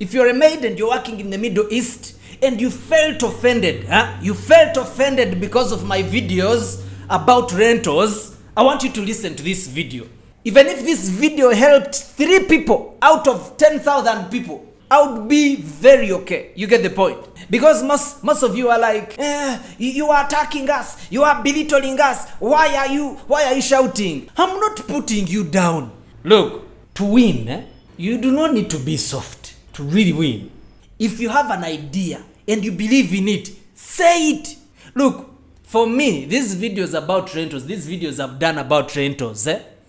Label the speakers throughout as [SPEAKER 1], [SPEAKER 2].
[SPEAKER 1] If you're a maid and you're working in the Middle East and you felt offended, you felt offended because of my videos about rentals, I want you to listen to this video. Even if this video helped 3 people out of 10,000 people, I would be very okay. You get the point? Because most of you are like, you are attacking us, you are belittling us. Why are you shouting? I'm not putting you down. Look, to win, you do not need to be soft to really win. If you have an idea and you believe in it, say it. Look, for me, these videos about rentals, these videos I've done about rentals,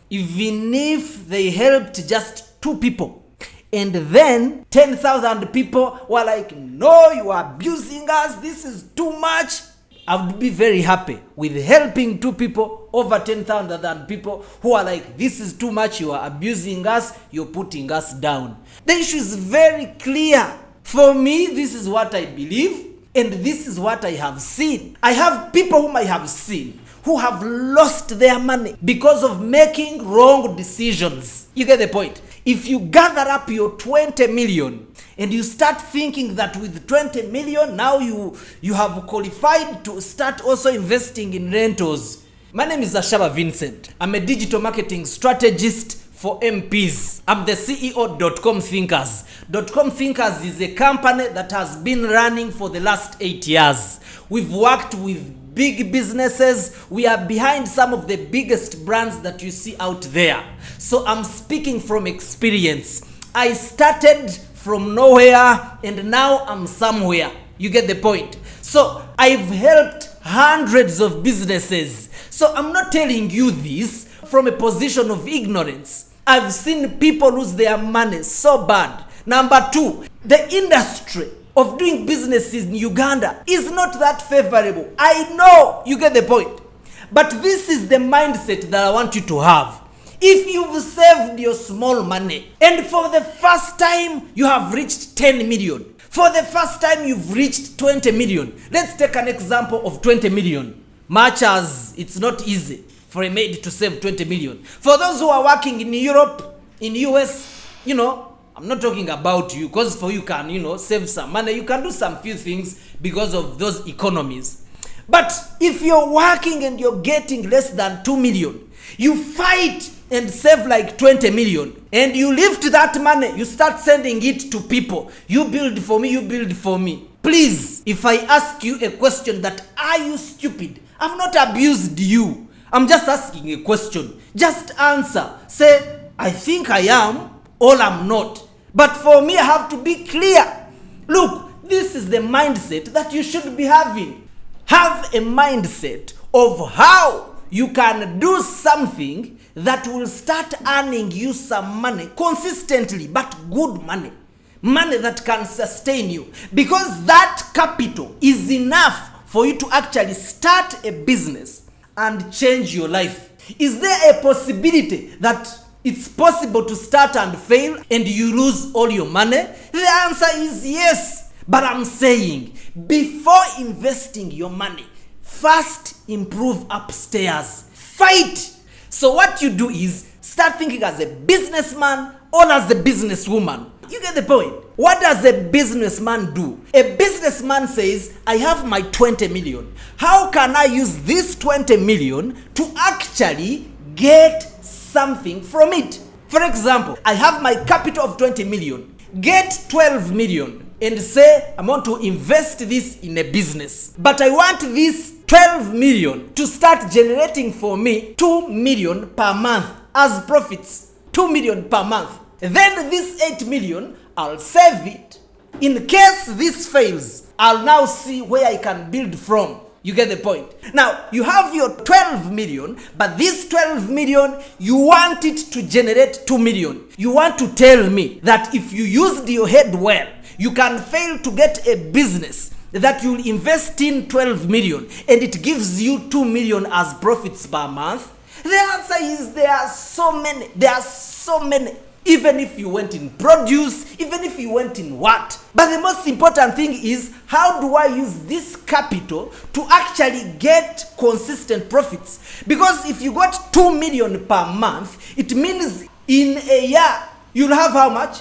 [SPEAKER 1] even if they helped just 2 people, and then 10,000 people were like, no, you are abusing us, this is too much, I would be very happy with helping 2 people over 10,000 people who are like, this is too much, you are abusing us, you're putting us down. The issue is very clear. For me, this is what I believe, and this is what I have seen. I have people whom I have seen who have lost their money because of making wrong decisions. You get the point? If you gather up your 20 million and you start thinking that with 20 million, now you have qualified to start also investing in rentals. My name is Ashaba Vincent. I'm a digital marketing strategist for MPs. I'm the CEO of .com Thinkers. .com Thinkers is a company that has been running for the last 8 years. We've worked with big businesses. We are behind some of the biggest brands that you see out there. So I'm speaking from experience. I started from nowhere and now I'm somewhere. You get the point? So I've helped hundreds of businesses. So I'm not telling you this from a position of ignorance. I've seen people lose their money so bad. Number 2, the industry of doing business in Uganda is not that favorable. I know, you get the point. But this is the mindset that I want you to have. If you've saved your small money and for the first time you have reached 10 million, for the first time you've reached 20 million, let's take an example of 20 million. Much as it's not easy for a maid to save 20 million. For those who are working in Europe, in US, I'm not talking about you, because for you can, save some money. You can do some few things because of those economies. But if you're working and you're getting less than 2 million, you fight and save like 20 million, and you lift that money, you start sending it to people. You build for me, you build for me. Please, if I ask you a question that, are you stupid? I've not abused you. I'm just asking a question. Just answer. Say, I think I am, or I'm not. But for me, I have to be clear. Look, this is the mindset that you should be having. Have a mindset of how you can do something that will start earning you some money consistently, but good money. Money that can sustain you. Because that capital is enough for you to actually start a business and change your life. Is there a possibility that it's possible to start and fail and you lose all your money? The answer is yes. But I'm saying, before investing your money, first improve upstairs. Fight. So what you do is start thinking as a businessman or as a businesswoman. You get the point? What does a businessman do? A businessman says, I have my 20 million. How can I use this 20 million to actually get something from it? For example, I have my capital of 20 million. Get 12 million and say, I want to invest this in a business. But I want this 12 million to start generating for me 2 million per month as profits. 2 million per month. Then this 8 million, I'll save it. In case this fails, I'll now see where I can build from. You get the point? Now, you have your 12 million, but this 12 million, you want it to generate 2 million. You want to tell me that if you used your head well, you can fail to get a business that you'll invest in 12 million and it gives you 2 million as profits per month? The answer is there are so many. There are so many. Even if you went in produce, even if you went in what. But the most important thing is, how do I use this capital to actually get consistent profits? Because if you got 2 million per month, it means in a year, you'll have how much?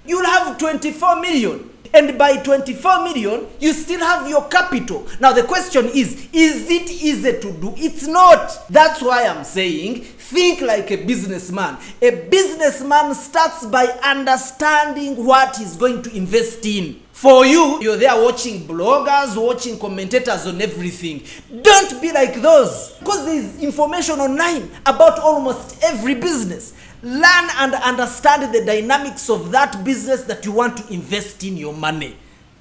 [SPEAKER 1] you'll have 24 million. And by 24 million, you still have your capital. Now the question is it easy to do? It's not. That's why I'm saying, think like a businessman. A businessman starts by understanding what he's going to invest in. For you, you're there watching bloggers, watching commentators on everything. Don't be like those, because there's information online about almost every business. Learn and understand the dynamics of that business that you want to invest in your money.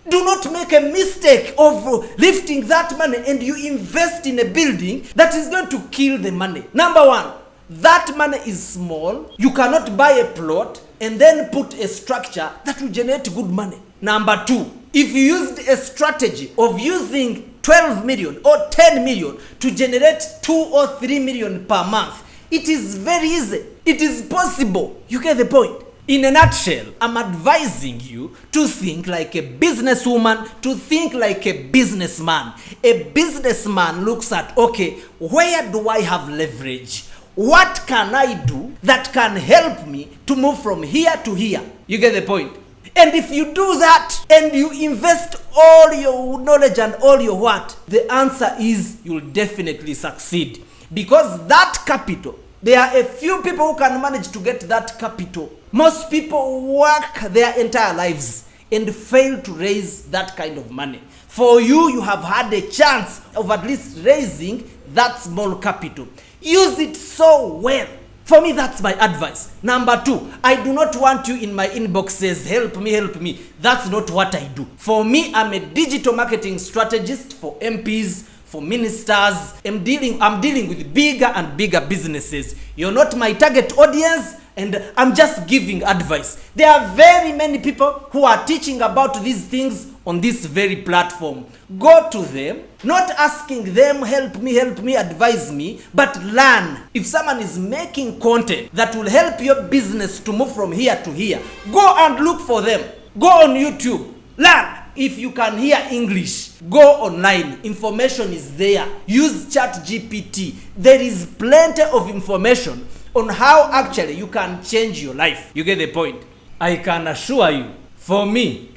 [SPEAKER 1] Do not make a mistake of lifting that money and you invest in a building that is going to kill the money. Number one, that money is small. You cannot buy a plot and then put a structure that will generate good money. Number two, if you used a strategy of using 12 million or 10 million to generate 2 or 3 million per month, it is very easy. It is possible. You get the point? In a nutshell, I'm advising you to think like a businesswoman, to think like a businessman. A businessman looks at, okay, where do I have leverage? What can I do that can help me to move from here to here? You get the point? And if you do that and you invest all your knowledge and all your what, the answer is you'll definitely succeed. Because that capital, there are a few people who can manage to get that capital. Most people work their entire lives and fail to raise that kind of money. For you, you have had a chance of at least raising that small capital. Use it so well. For me, that's my advice. Number two, I do not want you in my inboxes, help me, help me. That's not what I do. For me, I'm a digital marketing strategist for MPs, for ministers. I'm dealing with bigger and bigger businesses. You're not my target audience, and I'm just giving advice. There are very many people who are teaching about these things on this very platform. Go to them, not asking them, help me, advise me, but learn. If someone is making content that will help your business to move from here to here, go and look for them. Go on YouTube, learn. If you can hear English, go online. Information is there. Use ChatGPT. There is plenty of information on how actually you can change your life. You get the point? I can assure you, for me,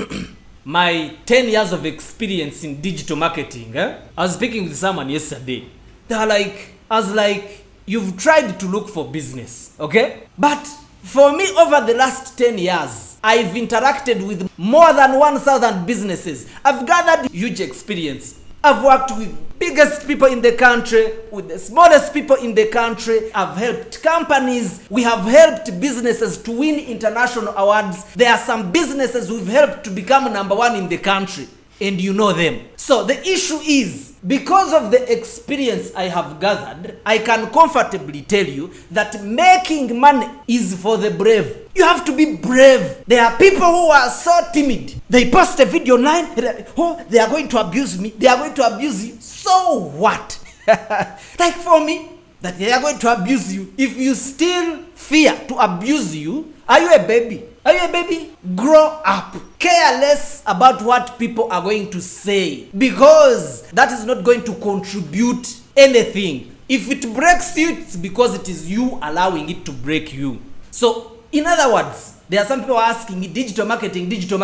[SPEAKER 1] my 10 years of experience in digital marketing, I was speaking with someone yesterday. I was like, you've tried to look for business, okay? But for me, over the last 10 years, I've interacted with more than 1,000 businesses. I've gathered huge experience. I've worked with biggest people in the country, with the smallest people in the country. I've helped companies. We have helped businesses to win international awards. There are some businesses we've helped to become #1 in the country, and you know them. So the issue is, because of the experience I have gathered, I can comfortably tell you that making money is for the brave. You have to be brave. There are people who are so timid. They post a video online, oh, they are going to abuse me. They are going to abuse you. So what? Like for me, that they are going to abuse you. If you still fear to abuse you, are you a baby? Are you a baby? Grow up. Care less about what people are going to say, because that is not going to contribute anything. If it breaks you, it's because it is you allowing it to break you. So, in other words, there are some people asking me, digital marketing. Digital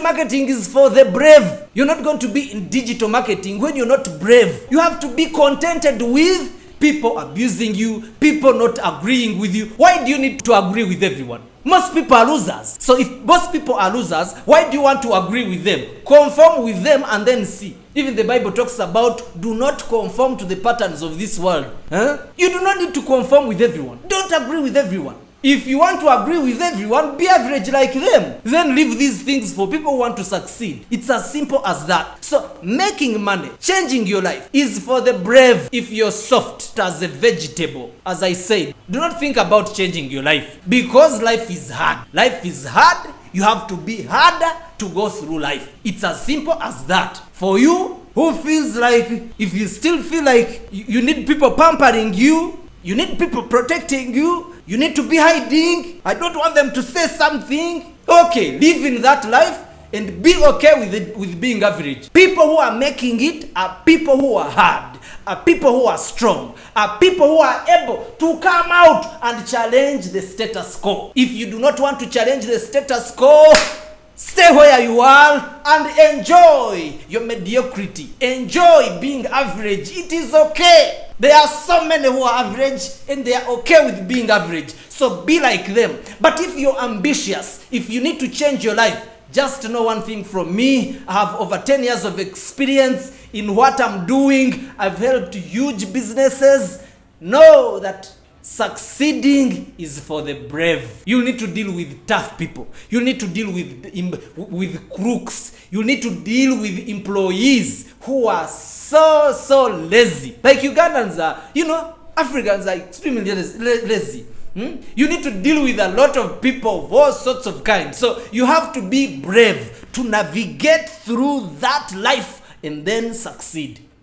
[SPEAKER 1] marketing is for the brave. You're not going to be in digital marketing when you're not brave. You have to be contented with people abusing you, people not agreeing with you. Why do you need to agree with everyone? Most people are losers. So if most people are losers, why do you want to agree with them? Conform with them and then see. Even the Bible talks about, do not conform to the patterns of this world. You do not need to conform with everyone. Don't agree with everyone. If you want to agree with everyone, be average like them. Then leave these things for people who want to succeed. It's as simple as that. So making money, changing your life, is for the brave. If you're soft as a vegetable, as I said, do not think about changing your life, because life is hard. Life is hard. You have to be harder to go through life. It's as simple as that. For you who feels like, if you still feel like you need people pampering you, you need people protecting you, you need to be hiding, I don't want them to say something. Okay, live in that life and be okay with being average. People who are making it are people who are hard, are people who are strong, are people who are able to come out and challenge the status quo. If you do not want to challenge the status quo, stay where you are and enjoy your mediocrity. Enjoy being average. It is okay. There are so many who are average and they are okay with being average. So be like them. But if you're ambitious, if you need to change your life, just know one thing from me. I have over 10 years of experience in what I'm doing. I've helped huge businesses. Know that succeeding is for the brave. You need to deal with tough people. You need to deal with crooks. You need to deal with employees who are so lazy. Like Ugandans are, Africans are extremely lazy. You need to deal with a lot of people of all sorts of kinds. So you have to be brave to navigate through that life and then succeed.